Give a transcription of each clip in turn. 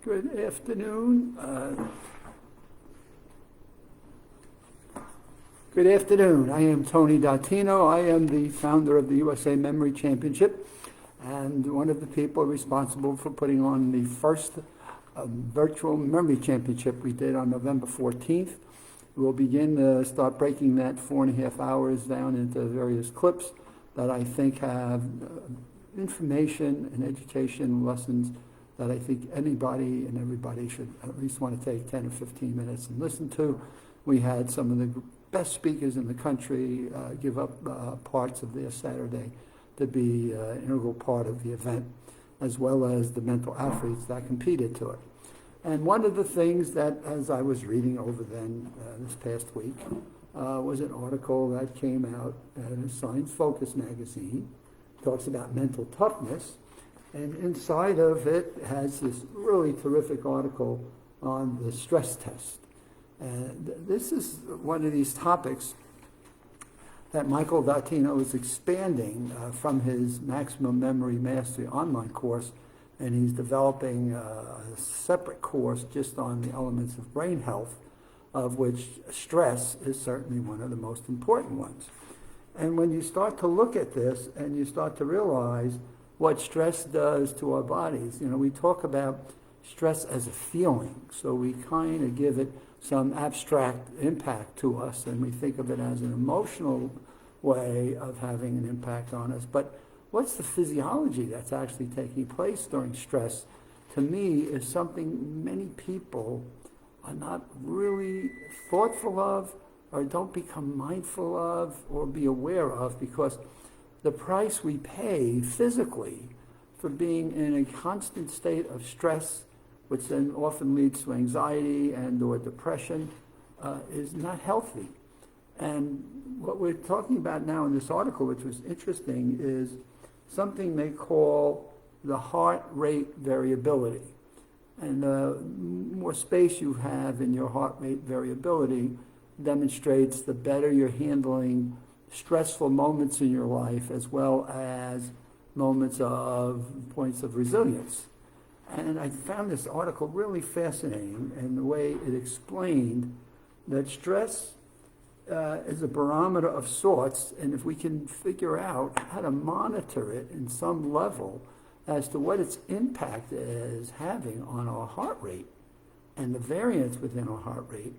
Good afternoon. Good afternoon. I am Tony Dattino. I am the founder of the USA Memory Championship and one of the people responsible for putting on the first virtual memory championship we did on November 14th. We'll begin to start breaking that 4.5 hours down into various clips that I think have information and education lessons that I think anybody and everybody should at least want to take 10 or 15 minutes and listen to. We had some of the best speakers in the country give up parts of their Saturday to be an integral part of the event, as well as the mental athletes that competed to it. And one of the things that, as I was reading over then this past week, was an article that came out in Science Focus magazine. It talks about mental toughness, and inside of it has this really terrific article on the stress test. And this is one of these topics that Michael Dattino is expanding from his Maximum Memory Mastery online course, and he's developing a separate course just on the elements of brain health, of which stress is certainly one of the most important ones. And when you start to look at this and you start to realize what stress does to our bodies, we talk about stress as a feeling, so we kind of give it some abstract impact to us, and we think of it as an emotional way of having an impact on us. But what's the physiology that's actually taking place during stress, to me, is something many people are not really thoughtful of, or don't become mindful of, or be aware of, because the price we pay physically for being in a constant state of stress, which then often leads to anxiety and or depression, is not healthy. And what we're talking about now in this article, which was interesting, is something they call the heart rate variability. And the more space you have in your heart rate variability demonstrates the better you're handling stressful moments in your life, as well as moments of points of resilience. And I found this article really fascinating in the way it explained that stress is a barometer of sorts, and if we can figure out how to monitor it in some level as to what its impact is having on our heart rate and the variance within our heart rate,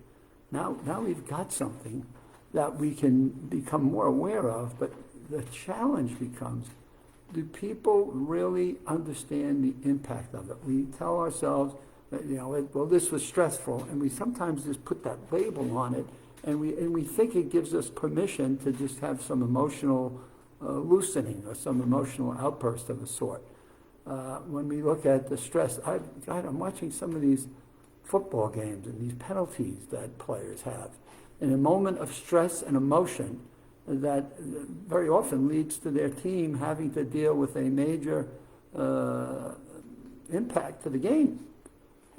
now we've got something that we can become more aware of. But the challenge becomes, do people really understand the impact of it? We tell ourselves that, well, this was stressful, and we sometimes just put that label on it, and we think it gives us permission to just have some emotional loosening or some emotional outburst of a sort. When we look at the stress, I'm watching some of these football games and these penalties that players have. In a moment of stress and emotion, that very often leads to their team having to deal with a major impact to the game.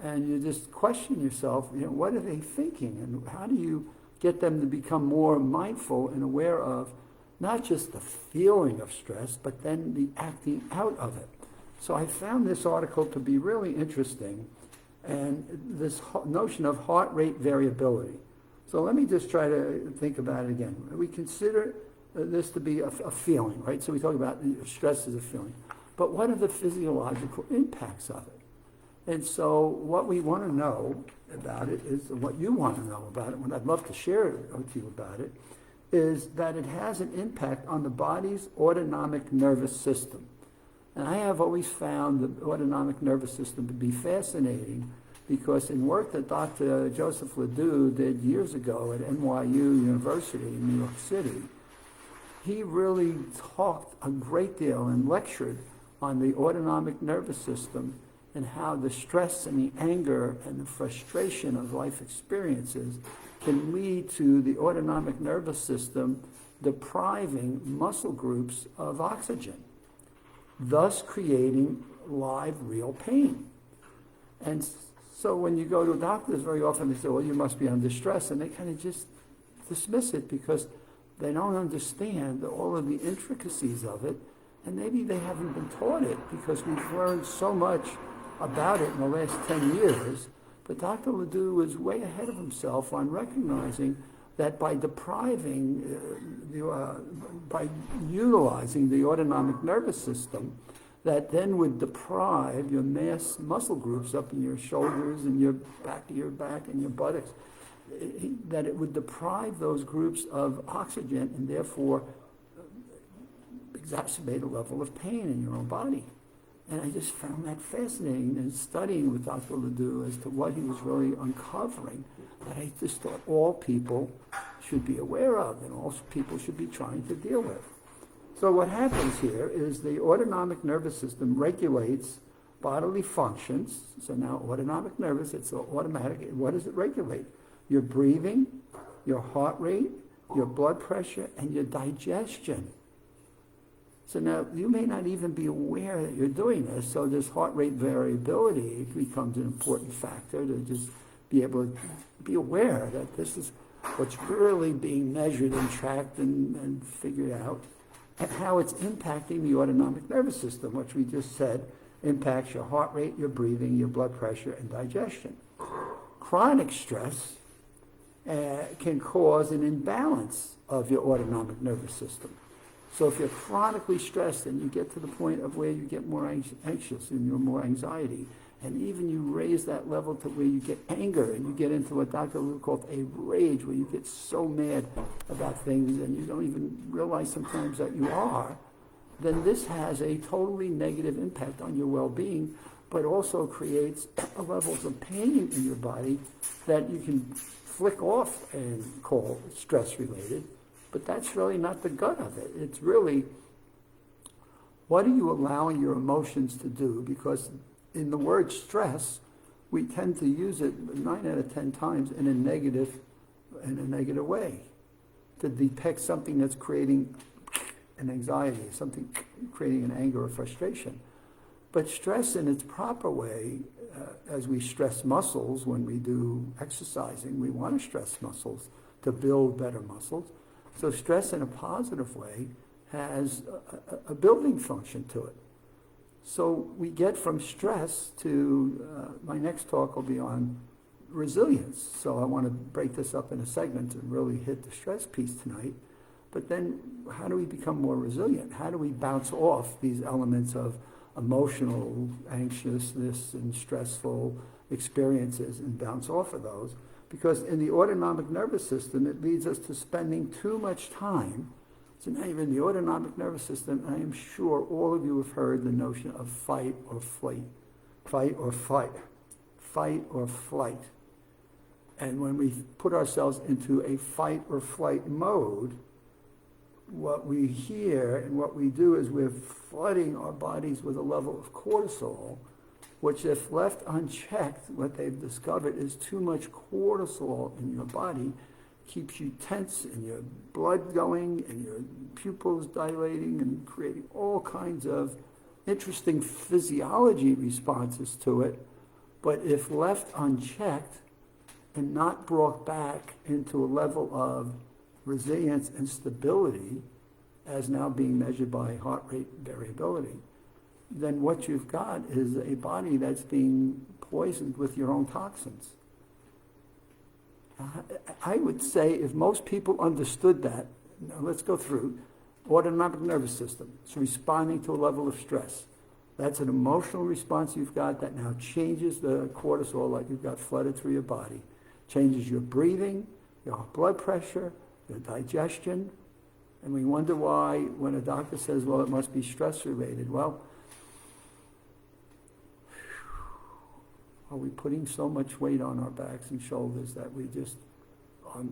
And you just question yourself, what are they thinking? And how do you get them to become more mindful and aware of not just the feeling of stress, but then the acting out of it? So I found this article to be really interesting, and this notion of heart rate variability. So let me just try to think about it again. We consider this to be a feeling, right? So we talk about stress as a feeling. But what are the physiological impacts of it? And so what we want to know about it is, what you want to know about it, what I'd love to share with you about it, is that it has an impact on the body's autonomic nervous system. And I have always found the autonomic nervous system to be fascinating, because in work that Dr. Joseph Ledoux did years ago at NYU University in New York City, he really talked a great deal and lectured on the autonomic nervous system and how the stress and the anger and the frustration of life experiences can lead to the autonomic nervous system depriving muscle groups of oxygen, thus creating live, real pain. And so when you go to doctors, very often they say, well, you must be under stress, and they kind of just dismiss it because they don't understand all of the intricacies of it, and maybe they haven't been taught it because we've learned so much about it in the last 10 years, but Dr. Ledoux was way ahead of himself on recognizing that by depriving, by utilizing the autonomic nervous system, that then would deprive your mass muscle groups up in your shoulders and your back of your back and your buttocks, that it would deprive those groups of oxygen and therefore exacerbate a level of pain in your own body. And I just found that fascinating in studying with Dr. Ledoux as to what he was really uncovering, that I just thought all people should be aware of and all people should be trying to deal with. So what happens here is the autonomic nervous system regulates bodily functions. So now autonomic nervous, it's automatic. What does it regulate? Your breathing, your heart rate, your blood pressure, and your digestion. So now you may not even be aware that you're doing this, so this heart rate variability becomes an important factor to just be able to be aware that this is what's really being measured and tracked and figured out, and how it's impacting the autonomic nervous system, which we just said impacts your heart rate, your breathing, your blood pressure, and digestion. Chronic stress can cause an imbalance of your autonomic nervous system. So if you're chronically stressed and you get to the point of where you get more anxious and you're more anxiety, and even you raise that level to where you get anger and you get into what Dr. Ledoux called a rage, where you get so mad about things and you don't even realize sometimes that you are, then this has a totally negative impact on your well-being, but also creates levels of pain in your body that you can flick off and call stress-related. But that's really not the gut of it. It's really, what are you allowing your emotions to do? Because in the word stress, we tend to use it 9 out of 10 times in a negative way, to depict something that's creating an anxiety, something creating an anger or frustration. But stress in its proper way, as we stress muscles when we do exercising, we want to stress muscles to build better muscles. So stress in a positive way has a building function to it. So we get from stress to, my next talk will be on resilience. So I want to break this up in a segment and really hit the stress piece tonight. But then how do we become more resilient? How do we bounce off these elements of emotional anxiousness and stressful experiences and bounce off of those? Because in the autonomic nervous system, it leads us to spending too much time. So now you're in the autonomic nervous system, and I am sure all of you have heard the notion of fight or flight. Fight or fight. Fight or flight. And when we put ourselves into a fight or flight mode, what we hear and what we do is we're flooding our bodies with a level of cortisol, which if left unchecked, what they've discovered is too much cortisol in your body keeps you tense and your blood going and your pupils dilating and creating all kinds of interesting physiology responses to it. But if left unchecked and not brought back into a level of resilience and stability, as now being measured by heart rate variability, then what you've got is a body that's being poisoned with your own toxins. I would say if most people understood that, now let's go through. Autonomic nervous system, it's responding to a level of stress. That's an emotional response you've got that now changes the cortisol that you've got flooded through your body, changes your breathing, your blood pressure, your digestion. And we wonder why when a doctor says, well, it must be stress related. Well, are we putting so much weight on our backs and shoulders that we just are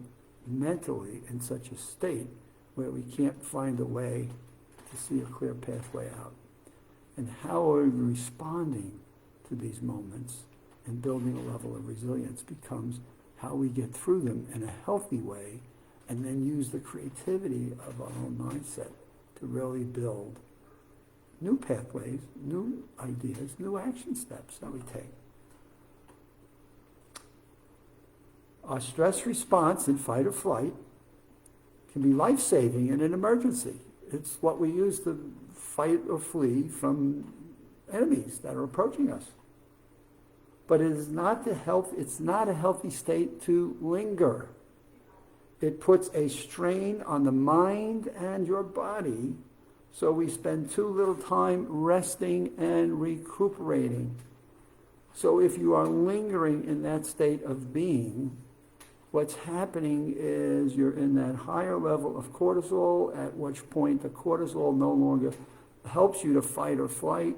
mentally in such a state where we can't find a way to see a clear pathway out? And how are we responding to these moments and building a level of resilience becomes how we get through them in a healthy way and then use the creativity of our own mindset to really build new pathways, new ideas, new action steps that we take. Our stress response in fight or flight can be life-saving in an emergency. It's what we use to fight or flee from enemies that are approaching us. But it is not it's not a healthy state to linger. It puts a strain on the mind and your body, so we spend too little time resting and recuperating. So if you are lingering in that state of being, what's happening is you're in that higher level of cortisol, at which point the cortisol no longer helps you to fight or flight,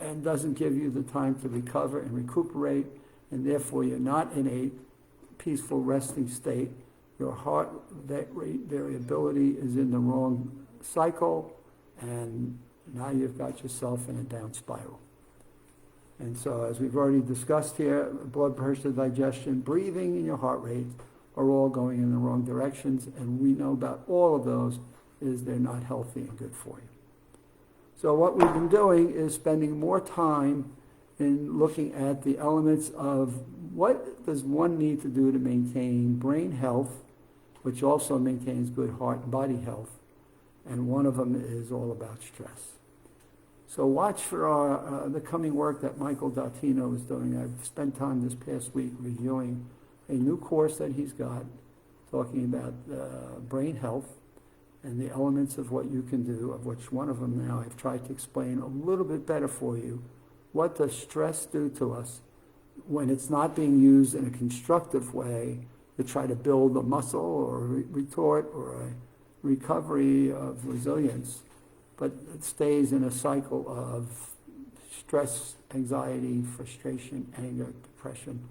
and doesn't give you the time to recover and recuperate, and therefore you're not in a peaceful resting state. Your heart rate variability is in the wrong cycle, and now you've got yourself in a down spiral. And so, as we've already discussed here, blood pressure, digestion, breathing, and your heart rate are all going in the wrong directions, and we know about all of those is they're not healthy and good for you. So what we've been doing is spending more time in looking at the elements of what does one need to do to maintain brain health, which also maintains good heart and body health, and one of them is all about stress. So watch for the coming work that Michael Dattino is doing. I've spent time this past week reviewing a new course that he's got, talking about brain health and the elements of what you can do, of which one of them now I've tried to explain a little bit better for you. What does stress do to us when it's not being used in a constructive way to try to build a muscle or a retort or a recovery of resilience, but it stays in a cycle of stress, anxiety, frustration, anger, depression.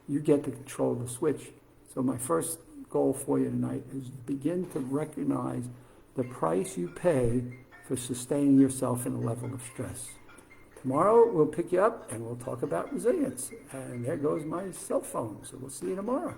You get to control the switch. So my first goal for you tonight is begin to recognize the price you pay for sustaining yourself in a level of stress. Tomorrow we'll pick you up and we'll talk about resilience. And there goes my cell phone. So we'll see you tomorrow.